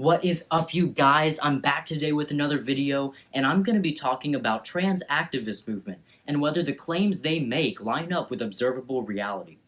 What is up, you guys? I'm back today with another video, and I'm going to be talking about trans activist movement and whether the claims they make line up with observable reality.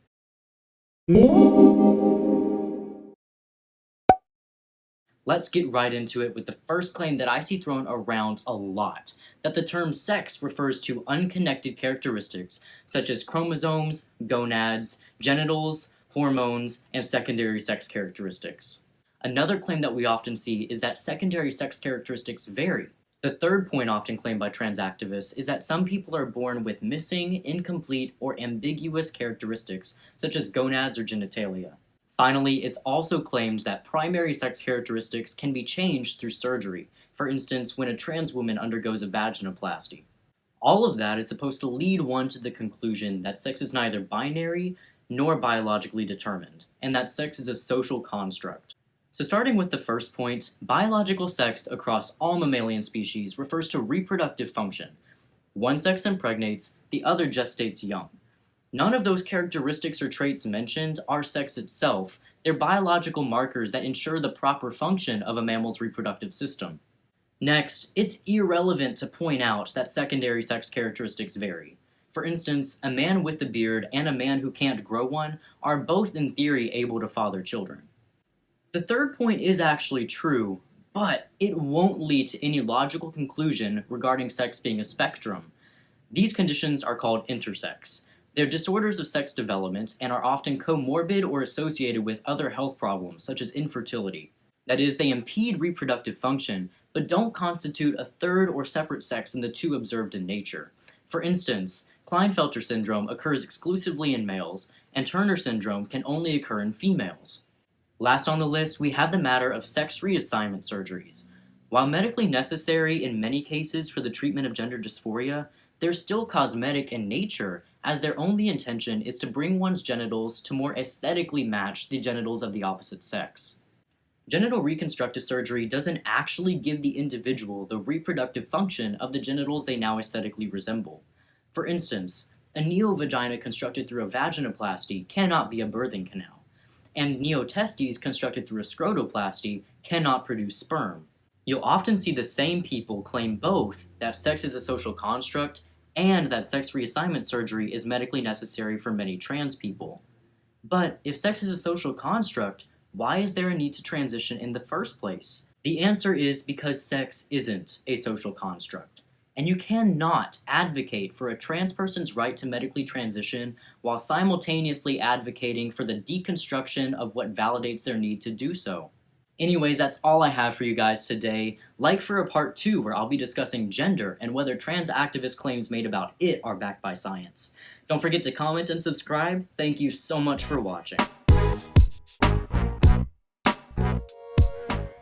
Let's get right into it with the first claim that I see thrown around a lot, that the term sex refers to unconnected characteristics such as chromosomes, gonads, genitals, hormones, and secondary sex characteristics. Another claim that we often see is that secondary sex characteristics vary. The third point often claimed by trans activists is that some people are born with missing, incomplete, or ambiguous characteristics, such as gonads or genitalia. Finally, it's also claimed that primary sex characteristics can be changed through surgery, for instance, when a trans woman undergoes a vaginoplasty. All of that is supposed to lead one to the conclusion that sex is neither binary nor biologically determined, and that sex is a social construct. So starting with the first point, biological sex across all mammalian species refers to reproductive function. One sex impregnates, the other gestates young. None of those characteristics or traits mentioned are sex itself. They're biological markers that ensure the proper function of a mammal's reproductive system. Next, it's irrelevant to point out that secondary sex characteristics vary. For instance, a man with a beard and a man who can't grow one are both in theory able to father children. The third point is actually true, but it won't lead to any logical conclusion regarding sex being a spectrum. These conditions are called intersex. They're disorders of sex development and are often comorbid or associated with other health problems, such as infertility. That is, they impede reproductive function, but don't constitute a third or separate sex in the two observed in nature. For instance, Klinefelter syndrome occurs exclusively in males, and Turner syndrome can only occur in females. Last on the list, we have the matter of sex reassignment surgeries. While medically necessary in many cases for the treatment of gender dysphoria, they're still cosmetic in nature, as their only intention is to bring one's genitals to more aesthetically match the genitals of the opposite sex. Genital reconstructive surgery doesn't actually give the individual the reproductive function of the genitals they now aesthetically resemble. For instance, a neovagina constructed through a vaginoplasty cannot be a birthing canal, and neotestes constructed through a scrotoplasty cannot produce sperm. You'll often see the same people claim both that sex is a social construct and that sex reassignment surgery is medically necessary for many trans people. But if sex is a social construct, why is there a need to transition in the first place? The answer is because sex isn't a social construct. And you cannot advocate for a trans person's right to medically transition while simultaneously advocating for the deconstruction of what validates their need to do so. Anyways, that's all I have for you guys today. Like for a part 2 where I'll be discussing gender and whether trans activist claims made about it are backed by science. Don't forget to comment and subscribe. Thank you so much for watching.